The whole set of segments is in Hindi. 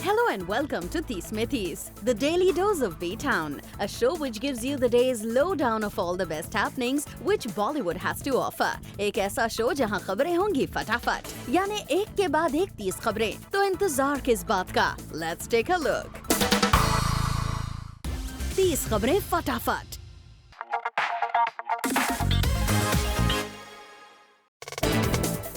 Hello and welcome to Tees Mein Tees, the daily dose of B-Town, a show which gives you the day's lowdown of all the best happenings which Bollywood has to offer. एक ऐसा शो जहां खबरें होंगी फटाफट, यानी एक के बाद एक 30 खबरें, तो इंतजार किस बात का? Let's take a look. 30 खबरें फटाफट.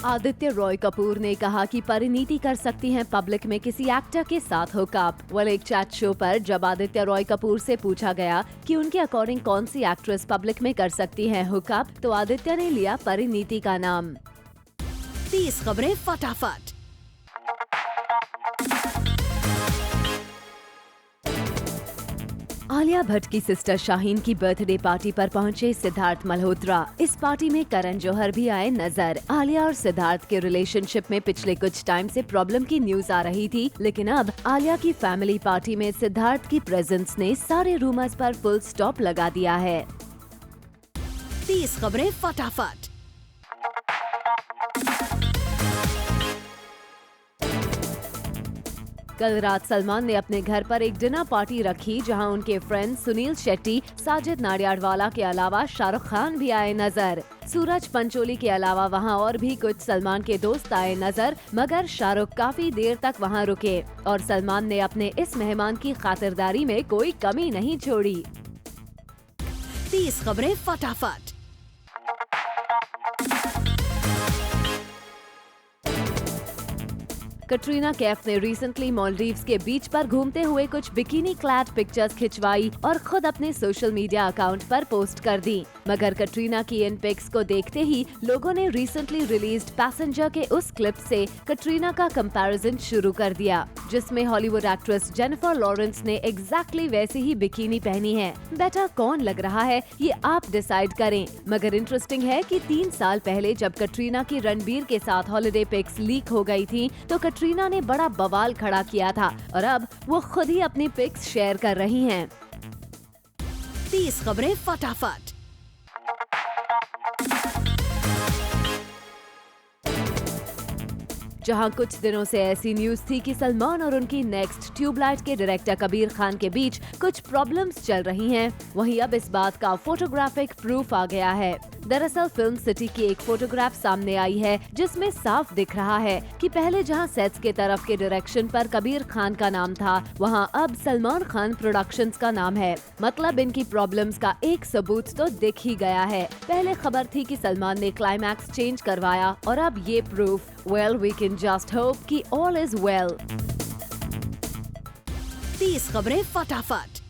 आदित्य रॉय कपूर ने कहा कि परिणीति कर सकती हैं पब्लिक में किसी एक्टर के साथ हुकअप। एक चैट शो पर जब आदित्य रॉय कपूर से पूछा गया कि उनके अकॉर्डिंग कौन सी एक्ट्रेस पब्लिक में कर सकती हैं हुकअप, तो आदित्य ने लिया परिणीति का नाम। 30 खबरें फटाफट. आलिया भट्ट की सिस्टर शाहीन की बर्थडे पार्टी पर पहुंचे सिद्धार्थ मल्होत्रा। इस पार्टी में करण जौहर भी आए नजर। आलिया और सिद्धार्थ के रिलेशनशिप में पिछले कुछ टाइम से प्रॉब्लम की न्यूज आ रही थी, लेकिन अब आलिया की फैमिली पार्टी में सिद्धार्थ की प्रेजेंस ने सारे रूमर्स पर फुल स्टॉप लगा दिया है। 30 खबरें फटाफट. कल रात सलमान ने अपने घर पर एक डिनर पार्टी रखी, जहां उनके फ्रेंड सुनील शेट्टी, साजिद नाडियाडवाला के अलावा शाहरुख खान भी आए नजर। सूरज पंचोली के अलावा वहां और भी कुछ सलमान के दोस्त आए नजर, मगर शाहरुख काफी देर तक वहां रुके और सलमान ने अपने इस मेहमान की खातिरदारी में कोई कमी नहीं छोड़ी। 30 खबरें फटाफट. कटरीना कैफ ने रिसेंटली मालदीव्स के बीच पर घूमते हुए कुछ बिकिनी क्लैड पिक्चर्स खिंचवाई और खुद अपने सोशल मीडिया अकाउंट पर पोस्ट कर दी। मगर कटरीना की इन पिक्स को देखते ही लोगों ने रिसेंटली रिलीज्ड पैसेंजर के उस क्लिप से कटरीना का कंपैरिजन शुरू कर दिया, जिसमें हॉलीवुड एक्ट्रेस जेनिफर लॉरेंस ने एग्जैक्टली वैसी ही बिकिनी पहनी है। बेटर कौन लग रहा है ये आप डिसाइड करें। मगर इंटरेस्टिंग है कि 3 साल पहले जब कटरीना की रणबीर के साथ हॉलिडे पिक्स लीक हो गई थी, तो कटरीना ने बड़ा बवाल खड़ा किया था और अब वो खुद ही अपनी पिक्स शेयर कर रही हैं। 30 खबरें फटाफट. जहां कुछ दिनों से ऐसी न्यूज थी कि सलमान और उनकी नेक्स्ट ट्यूबलाइट के डायरेक्टर कबीर खान के बीच कुछ प्रॉब्लम्स चल रही हैं, वहीं अब इस बात का फोटोग्राफिक प्रूफ आ गया है। दरअसल फिल्म सिटी की एक फोटोग्राफ सामने आई है, जिसमें साफ दिख रहा है कि पहले जहां सेट्स के तरफ के डायरेक्शन पर कबीर खान का नाम था, वहां अब सलमान खान प्रोडक्शंस का नाम है। मतलब इनकी प्रॉब्लम्स का एक सबूत तो दिख ही गया है। पहले खबर थी कि सलमान ने क्लाइमैक्स चेंज करवाया और अब ये proof. Well, we can just hope कि all is well. 30 खबरें फटाफट.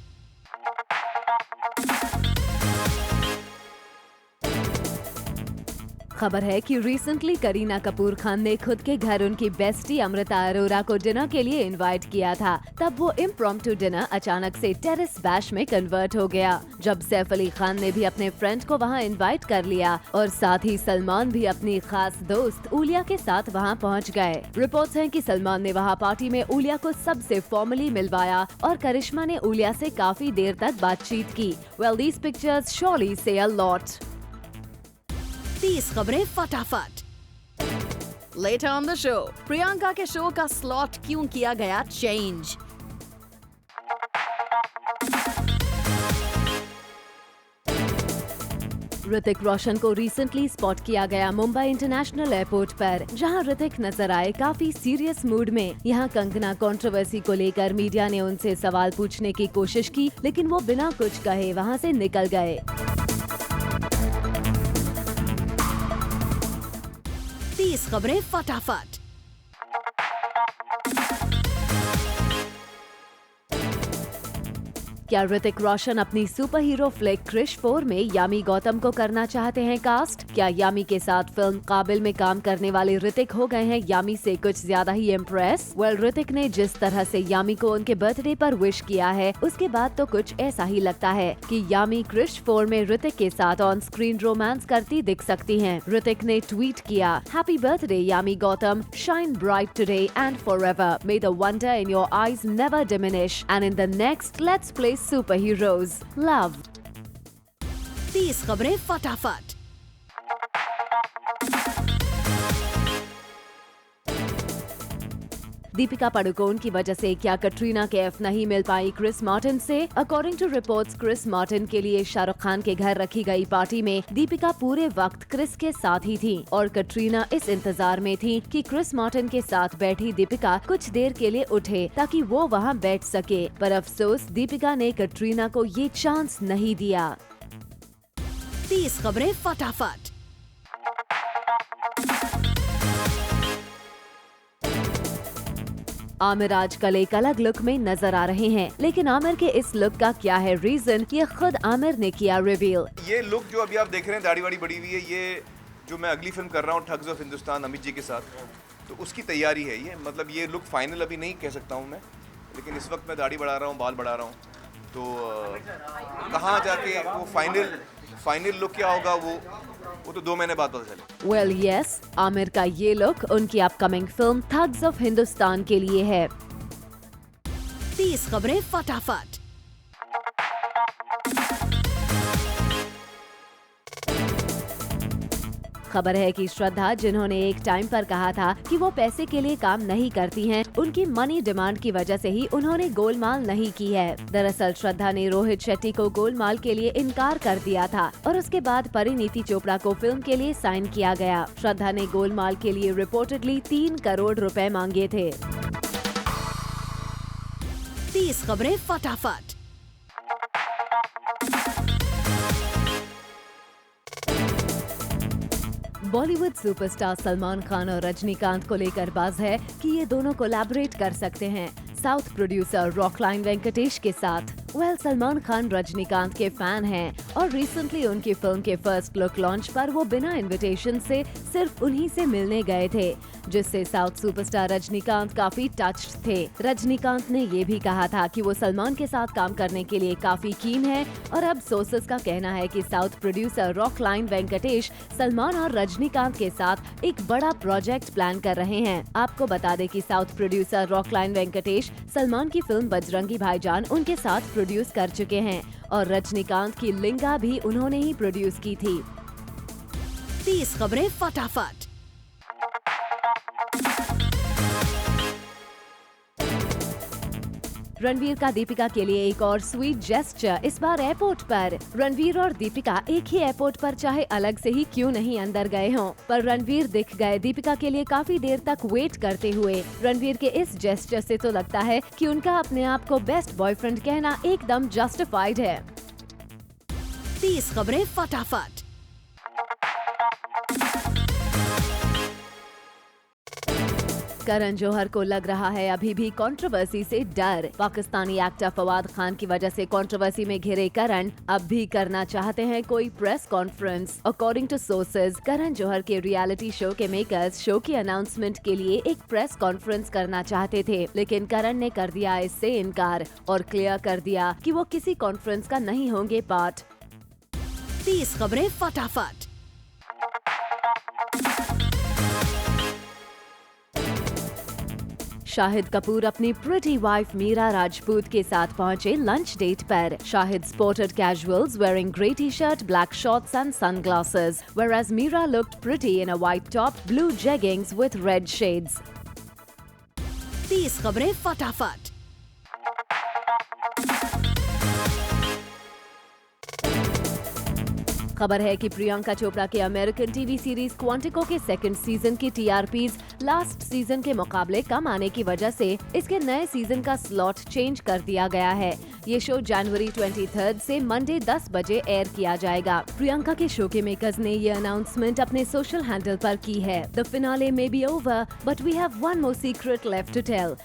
खबर है कि रिसेंटली करीना कपूर खान ने खुद के घर उनकी बेस्टी अमृता अरोरा को डिनर के लिए इनवाइट किया था। तब वो इम्प्रॉम्प्टू डिनर अचानक से टेरेस बैश में कन्वर्ट हो गया, जब सैफ अली खान ने भी अपने फ्रेंड को वहां इनवाइट कर लिया और साथ ही सलमान भी अपनी खास दोस्त उलिया के साथ वहां पहुंच गए। रिपोर्ट्स हैं कि सलमान ने वहां पार्टी में उलिया को सबसे फॉर्मली मिलवाया और करिश्मा ने उलिया से काफी देर तक बातचीत की। Well, these pictures surely say a lot. 30 खबरें फटाफट. Later on the show, Priyanka के शो का स्लॉट क्यों किया गया चेंज? ऋतिक रोशन को रिसेंटली स्पॉट किया गया मुंबई इंटरनेशनल एयरपोर्ट पर, जहां ऋतिक नजर आए काफी सीरियस मूड में। यहां कंगना कंट्रोवर्सी को लेकर मीडिया ने उनसे सवाल पूछने की कोशिश की, लेकिन वो बिना कुछ कहे वहां से निकल गए। 30 खबरें फटाफट. क्या ऋतिक रोशन अपनी सुपर हीरो फ्लिक क्रिश 4 में यामी गौतम को करना चाहते हैं कास्ट? क्या यामी के साथ फिल्म काबिल में काम करने वाले ऋतिक हो गए हैं यामी से कुछ ज्यादा ही इम्प्रेस? ऋतिक ने जिस तरह से यामी को उनके बर्थडे पर विश किया है, उसके बाद तो कुछ ऐसा ही लगता है कि यामी क्रिश 4 में ऋतिक के साथ ऑन स्क्रीन रोमांस करती दिख सकती हैं। ऋतिक ने ट्वीट किया, happy birthday Yami Gautam, shine bright today and forever, may the wonder in your eyes never diminish and in the next let's play super heroes, love. 30 खबरें फटाफट. दीपिका पादुकोण की वजह से क्या कटरीना कैफ नहीं मिल पाई क्रिस मार्टिन से? According to reports, Chris Martin के लिए शाहरुख खान के घर रखी गई पार्टी में दीपिका पूरे वक्त क्रिस के साथ ही थी और कटरीना इस इंतजार में थी कि क्रिस मार्टिन के साथ बैठी दीपिका कुछ देर के लिए उठे ताकि वो वहाँ बैठ सके, पर अफसोस दीपिका ने कटरीना को ये चांस नहीं दिया। 30 खबरें फटाफट। आमिर आजकल एक अलग लुक में नजर आ रहे हैं, लेकिन आमिर के इस लुक का क्या है रीजन, ये खुद आमिर ने किया रिवील। ये लुक जो अभी आप देख रहे हैं, दाढ़ी वाड़ी बड़ी हुई है, ये जो मैं अगली फिल्म कर रहा हूँ ठग्स ऑफ हिंदुस्तान अमित जी के साथ, तो उसकी तैयारी है ये। मतलब ये लुक फाइनल अभी नहीं कह सकता हूँ मैं, लेकिन इस वक्त मैं दाढ़ी बढ़ा रहा हूँ, बाल बढ़ा रहा हूँ, तो कहाँ जाके वो फाइनल लुक क्या होगा वो तो 2 महीने बाद पता चले। वेल यस, आमिर का ये लुक उनकी upcoming film thugs of Hindustan के लिए है। 30 खबरें फटाफट। खबर है कि श्रद्धा, जिन्होंने एक टाइम पर कहा था कि वो पैसे के लिए काम नहीं करती हैं, उनकी मनी डिमांड की वजह से ही उन्होंने गोलमाल नहीं की है। दरअसल श्रद्धा ने रोहित शेट्टी को गोलमाल के लिए इनकार कर दिया था और उसके बाद परिणीति चोपड़ा को फिल्म के लिए साइन किया गया। श्रद्धा ने गोलमाल के लिए रिपोर्टेडली 3 करोड़ रुपए मांगे थे। 30 खबरें फटाफट। बॉलीवुड सुपरस्टार सलमान खान और रजनीकांत को लेकर बाज है कि ये दोनों कोलैबोरेट कर सकते हैं साउथ प्रोड्यूसर रॉकलाइन वेंकटेश के साथ। सलमान खान रजनीकांत के फैन हैं और रिसेंटली उनकी फिल्म के फर्स्ट लुक लॉन्च पर वो बिना इनविटेशन से सिर्फ उन्हीं से मिलने गए थे, जिससे साउथ सुपरस्टार रजनीकांत काफी टच्ड थे। रजनीकांत ने ये भी कहा था कि वो सलमान के साथ काम करने के लिए काफी कीन है और अब सोर्सेस का कहना है कि साउथ प्रोड्यूसर रॉकलाइन वेंकटेश सलमान और रजनीकांत के साथ एक बड़ा प्रोजेक्ट प्लान कर रहे हैं। आपको बता दें कि साउथ प्रोड्यूसर रॉकलाइन वेंकटेश सलमान की फिल्म बजरंगी भाईजान उनके साथ प्रोड्यूस कर चुके हैं और रजनीकांत की लिंगा भी उन्होंने ही प्रोड्यूस की थी। 30 खबरें फटाफट। रणवीर का दीपिका के लिए एक और स्वीट जेस्चर, इस बार एयरपोर्ट पर। रणवीर और दीपिका एक ही एयरपोर्ट पर चाहे अलग से ही क्यों नहीं अंदर गए हों, पर रणवीर दिख गए दीपिका के लिए काफी देर तक वेट करते हुए। रणवीर के इस जेस्चर से तो लगता है कि उनका अपने आप को बेस्ट बॉयफ्रेंड कहना एकदम जस्टिफाइड है। 30 खबरें फटाफट। करण जौहर को लग रहा है अभी भी कंट्रोवर्सी से डर। पाकिस्तानी एक्टर फवाद खान की वजह से कंट्रोवर्सी में घिरे करण अब भी करना चाहते हैं कोई press conference. According to sources, Karan Johar के रियलिटी शो के मेकर्स शो की अनाउंसमेंट के लिए एक प्रेस कॉन्फ्रेंस करना चाहते थे, लेकिन करण ने कर दिया इससे इनकार और क्लियर कर दिया कि वो किसी कॉन्फ्रेंस का नहीं होंगे पार्ट। 30 खबरें फटाफट। शाहिद कपूर अपनी प्रिटी वाइफ मीरा राजपूत के साथ पहुंचे लंच डेट पर। Shahid supported casuals wearing grey t-shirt, black shorts and sunglasses, whereas Mira looked pretty in a white top, blue jeggings with red shades. 30 खबरें फटाफट। खबर है कि प्रियंका चोपड़ा के अमेरिकन टीवी सीरीज क्वांटिको के सेकंड सीजन की टीआरपीज लास्ट सीजन के मुकाबले कम आने की वजह से इसके नए सीजन का स्लॉट चेंज कर दिया गया है। ये शो जनवरी 23 से मंडे 10 बजे एयर किया जाएगा। प्रियंका के शो के मेकर्स ने ये अनाउंसमेंट अपने सोशल हैंडल पर की है। The finale may be over but we have one more secret left to tell.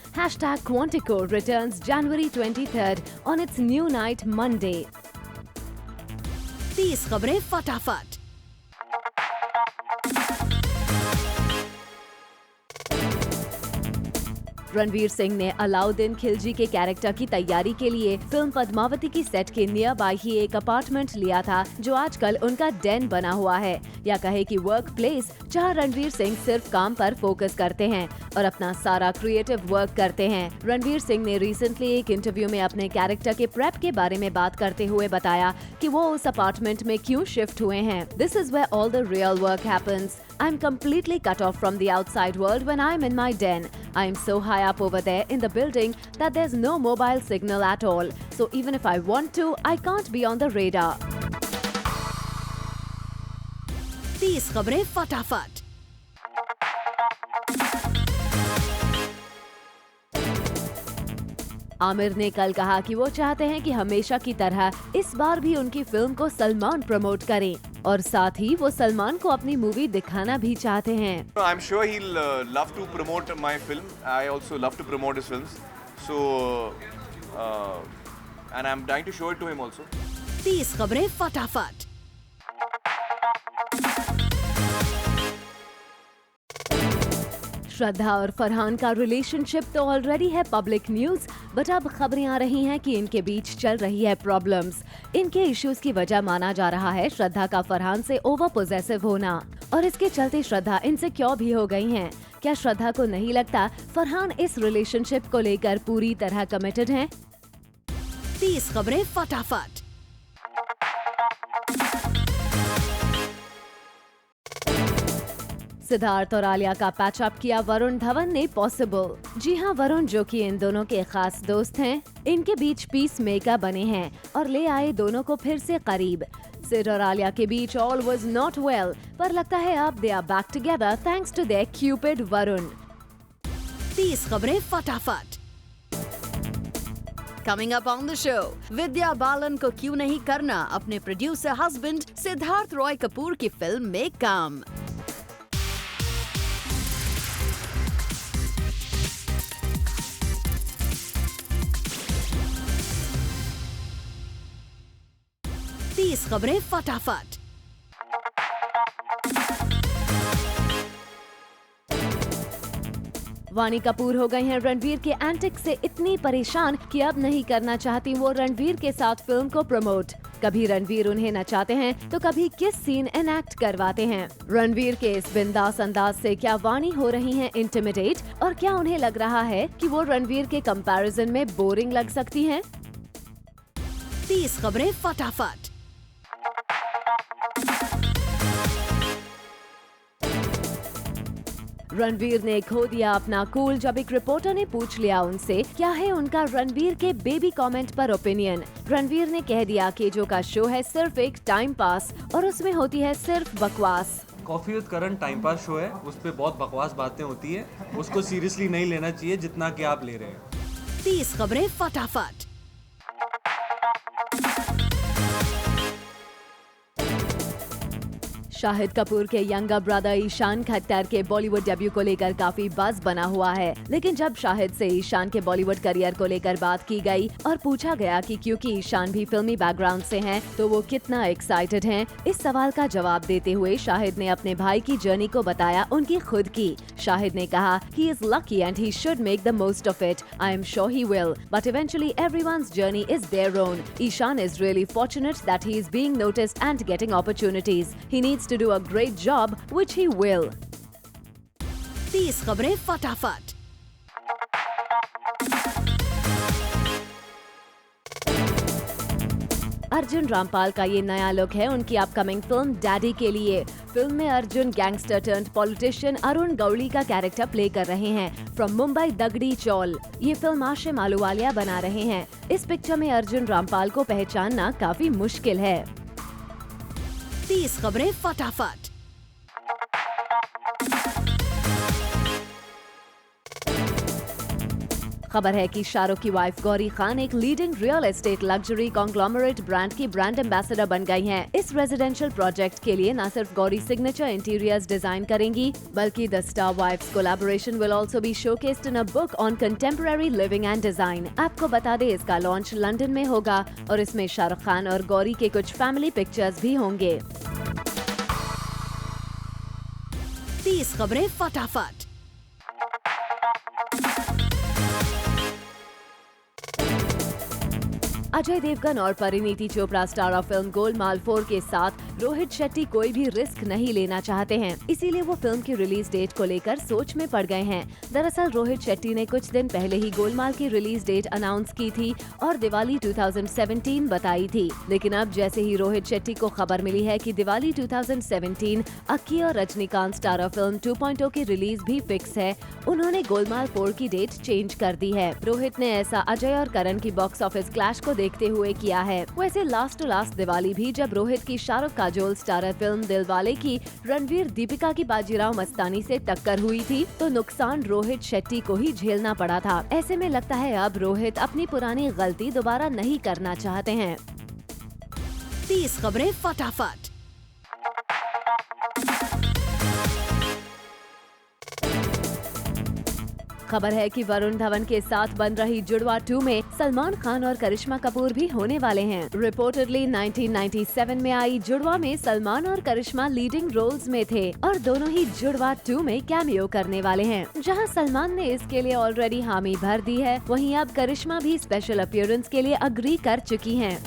#Quantico returns January 23 on its new night Monday. 30 खबरें फटाफट। रणवीर सिंह ने अलाउद्दीन खिलजी के कैरेक्टर की तैयारी के लिए फिल्म पद्मावती की सेट के नियर बाय ही एक अपार्टमेंट लिया था, जो आजकल उनका डेन बना हुआ है, या कहे कि वर्क प्लेस, जहाँ रणवीर सिंह सिर्फ काम पर फोकस करते हैं और अपना सारा क्रिएटिव वर्क करते हैं। रणवीर सिंह ने रिसेंटली एक इंटरव्यू में अपने कैरेक्टर के प्रेप के बारे में बात करते हुए बताया कि वो उस अपार्टमेंट में क्यों शिफ्ट हुए हैं। This is where all the real work happens. I'm completely cut off from the outside world when I'm in my den. I'm so high up over there in the building that there's no mobile signal at all. So even if I want to, I can't be on the radar. 30 खबरें फटाफट। आमिर ने कल कहा कि वो चाहते हैं कि हमेशा की तरह इस बार भी उनकी फिल्म को सलमान प्रमोट करें और साथ ही वो सलमान को अपनी मूवी दिखाना भी चाहते हैं। I'm sure he'll love to promote my film. I also love to promote his films. So, and I'm dying to show it to him also. 30 खबरें फटाफट। श्रद्धा और फरहान का रिलेशनशिप तो ऑलरेडी है पब्लिक न्यूज, बट अब खबरें आ रही हैं कि इनके बीच चल रही है प्रॉब्लम्स। इनके इश्यूज की वजह माना जा रहा है श्रद्धा का फरहान से ओवर पोजेसिव होना, और इसके चलते श्रद्धा इनसिक्योर भी हो गई हैं। क्या श्रद्धा को नहीं लगता फरहान इस रिलेशनशिप को लेकर पूरी तरह कमिटेड हैं? 30 खबरें फटाफट। सिद्धार्थ और आलिया का पैचअप किया वरुण धवन ने पॉसिबल। जी हाँ, वरुण जो कि इन दोनों के खास दोस्त हैं, इनके बीच पीस मेकर बने हैं और ले आए दोनों को फिर से करीब। सिड और आलिया के बीच ऑल वाज नॉट वेल, पर लगता है अब they are back together thanks to their Cupid Varun. 30 खबरें फटाफट। Coming up on the show, Vidya Balan को क्यों नहीं करना अपने प्रोड्यूसर हस्बैंड सिद्धार्थ रॉय कपूर की फिल्म में काम। तीस खबरें फटाफट। वानी कपूर हो गई हैं रणवीर के एंटिक से इतनी परेशान कि अब नहीं करना चाहती वो रणवीर के साथ फिल्म को प्रमोट। कभी रणवीर उन्हें नचाते हैं तो कभी किस सीन एनैक्ट करवाते हैं। रणवीर के इस बिंदास अंदाज से क्या वानी हो रही हैं इंटिमिडेट, और क्या उन्हें लग रहा है कि वो रणवीर के कंपैरिजन में बोरिंग लग सकती हैं? 30 खबरें फटाफट। रणवीर ने खो दिया अपना कूल जब एक रिपोर्टर ने पूछ लिया उनसे क्या है उनका रणवीर के बेबी कमेंट पर ओपिनियन। रणवीर ने कह दिया कि जो का शो है सिर्फ एक टाइम पास और उसमें होती है सिर्फ बकवास। Coffee with Karan time pass show है, उस पे बहुत बकवास बातें होती है, उसको सीरियसली नहीं लेना चाहिए जितना कि आप ले रहे हैं। 30 खबरें फटाफट। शाहिद कपूर के यंगर ब्रदर ईशान खट्टर के बॉलीवुड डेब्यू को लेकर काफी बज़ बना हुआ है, लेकिन जब शाहिद से ईशान के बॉलीवुड करियर को लेकर बात की गई और पूछा गया कि क्योंकि ईशान भी फिल्मी बैकग्राउंड से हैं, तो वो कितना एक्साइटेड हैं, इस सवाल का जवाब देते हुए शाहिद ने अपने भाई की जर्नी को बताया उनकी खुद की। शाहिद ने कहा he is lucky and he should make the most of it. I am sure he will, but eventually everyone's journey is their own. Ishan is really fortunate that he is being noticed and getting opportunities. He needs to do a great job, which he will. 30 खबरें फटाफट। अर्जुन रामपाल का ये नया लुक है उनकी अपकमिंग फिल्म डैडी के लिए। फिल्म में Arjun gangster turned politician Arun Gawli का कैरेक्टर प्ले कर रहे हैं फ्रॉम मुंबई दगड़ी चौल। ये फिल्म आशिम आलूवालिया बना रहे हैं। इस पिक्चर में अर्जुन रामपाल को पहचानना काफी मुश्किल है। 30 खबरें फटाफट। खबर है कि शाहरुख की वाइफ गौरी खान एक leading real estate luxury conglomerate brand की ब्रांड एम्बेसडर बन गई हैं। इस रेजिडेंशियल प्रोजेक्ट के लिए न सिर्फ गौरी सिग्नेचर इंटीरियर्स डिजाइन करेंगी, बल्कि the star wives collaboration will also be showcased in a book on contemporary living and design. आपको बता दें इसका लॉन्च लंदन में होगा और इसमें शाहरुख खान और गौरी के कुछ फैमिली पिक्चर्स भी होंगे। 30 खबरें फटाफट। अजय देवगन और परिणीति चोपड़ा स्टारर फिल्म गोलमाल 4 के साथ रोहित शेट्टी कोई भी रिस्क नहीं लेना चाहते हैं, इसीलिए वो फिल्म की रिलीज डेट को लेकर सोच में पड़ गए हैं। दरअसल रोहित शेट्टी ने कुछ दिन पहले ही गोलमाल की रिलीज डेट अनाउंस की थी और दिवाली 2017 बताई थी, लेकिन अब जैसे ही रोहित शेट्टी को खबर मिली है कि दिवाली 2017 अक्की और रजनीकांत स्टारर फिल्म 2.0 की रिलीज भी फिक्स है, उन्होंने गोलमाल 4 की डेट चेंज कर दी है। रोहित ने ऐसा अजय और करण की बॉक्स ऑफिस क्लैश को देखते हुए किया है। वैसे लास्ट टू लास्ट दिवाली भी जब रोहित की शाहरुख काजोल स्टारर फिल्म दिलवाले की रणवीर दीपिका की बाजीराव मस्तानी से टक्कर हुई थी, तो नुकसान रोहित शेट्टी को ही झेलना पड़ा था। ऐसे में लगता है अब रोहित अपनी पुरानी गलती दोबारा नहीं करना चाहते हैं। 30 खबरें फटाफट। खबर है कि वरुण धवन के साथ बन रही जुड़वा 2 में सलमान खान और करिश्मा कपूर भी होने वाले हैं। रिपोर्टेडली 1997 में आई जुड़वा में सलमान और करिश्मा लीडिंग रोल्स में थे और दोनों ही जुड़वा 2 में कैमियो करने वाले हैं। जहां सलमान ने इसके लिए ऑलरेडी हामी भर दी है, वहीं अब करिश्मा भी स्पेशल अपीयरेंस के लिए अग्री कर चुकी हैं।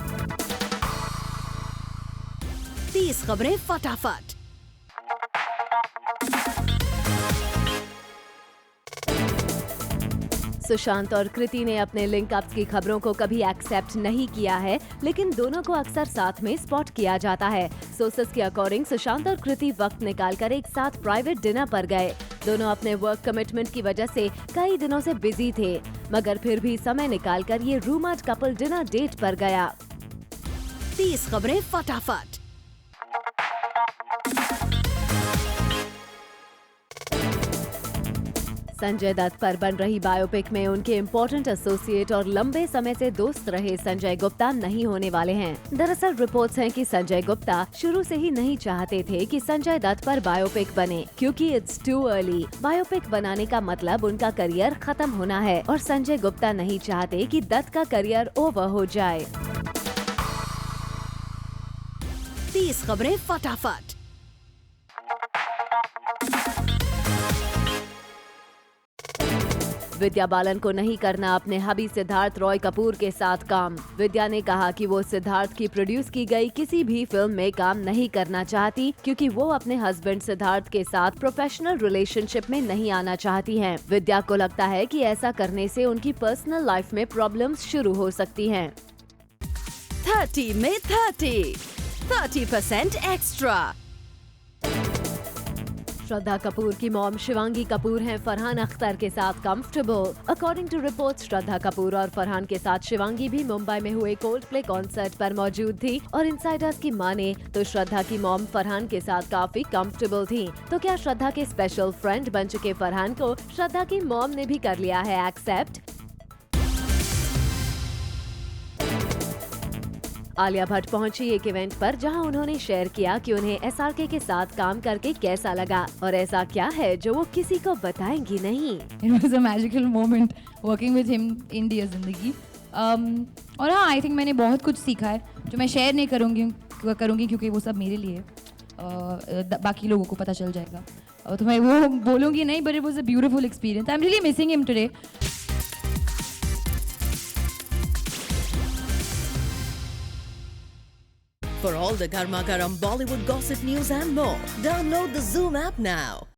30 खबरें फटाफट। सुशांत और कृति ने अपने लिंक अप्स की खबरों को कभी एक्सेप्ट नहीं किया है, लेकिन दोनों को अक्सर साथ में स्पॉट किया जाता है। सोर्सेस के अकॉर्डिंग सुशांत और कृति वक्त निकालकर एक साथ प्राइवेट डिनर पर गए। दोनों अपने वर्क कमिटमेंट की वजह से कई दिनों से बिजी थे, मगर फिर भी समय निकालकर ये रूमर्ड कपल डिनर डेट पर गया। 30 खबरें फटाफट। संजय दत्त पर बन रही बायोपिक में उनके इम्पोर्टेंट एसोसिएट और लंबे समय से दोस्त रहे संजय गुप्ता नहीं होने वाले हैं। दरअसल रिपोर्ट्स हैं कि संजय गुप्ता शुरू से ही नहीं चाहते थे कि संजय दत्त पर बायोपिक बने, क्योंकि इट्स टू अर्ली। बायोपिक बनाने का मतलब उनका करियर खत्म होना है और संजय गुप्ता नहीं चाहते कि दत्त का करियर ओवर हो जाए। 30 खबरें फटाफट। विद्या बालन को नहीं करना अपने हबी सिद्धार्थ रॉय कपूर के साथ काम। विद्या ने कहा कि वो सिद्धार्थ की प्रोड्यूस की गई किसी भी फिल्म में काम नहीं करना चाहती, क्योंकि वो अपने हस्बैंड सिद्धार्थ के साथ प्रोफेशनल रिलेशनशिप में नहीं आना चाहती हैं। विद्या को लगता है कि ऐसा करने से उनकी पर्सनल लाइफ में प्रॉब्लम्स शुरू हो सकती हैं। 30 में 30% एक्स्ट्रा। श्रद्धा कपूर की मॉम शिवांगी कपूर हैं फरहान अख्तर के साथ comfortable. According to reports Shraddha Kapoor और फरहान के साथ शिवांगी भी मुंबई में हुए कोल्ड प्ले कॉन्सर्ट पर मौजूद थी और इनसाइडर्स की माने तो श्रद्धा की मॉम फरहान के साथ काफी कंफर्टेबल थी। तो क्या श्रद्धा के स्पेशल फ्रेंड बन चुके फरहान को श्रद्धा की मॉम ने भी कर लिया है एक्सेप्ट? आलिया भट्ट पहुंची एक इवेंट पर, जहां उन्होंने शेयर किया कि उन्हें एसआरके के साथ काम करके कैसा लगा और ऐसा क्या है जो वो किसी को बताएंगी नहीं। It was a magical moment working with him in Dear Zindagi. और हाँ, आई थिंक मैंने बहुत कुछ सीखा है जो मैं शेयर नहीं करूँगी क्योंकि वो सब मेरे लिए बाकी लोगों को पता चल जाएगा, तो मैं वो बोलूँगी नहीं, but it was a beautiful experience. I am really missing him today. For all the Garma Garam Bollywood gossip news and more, download the Zoom app now.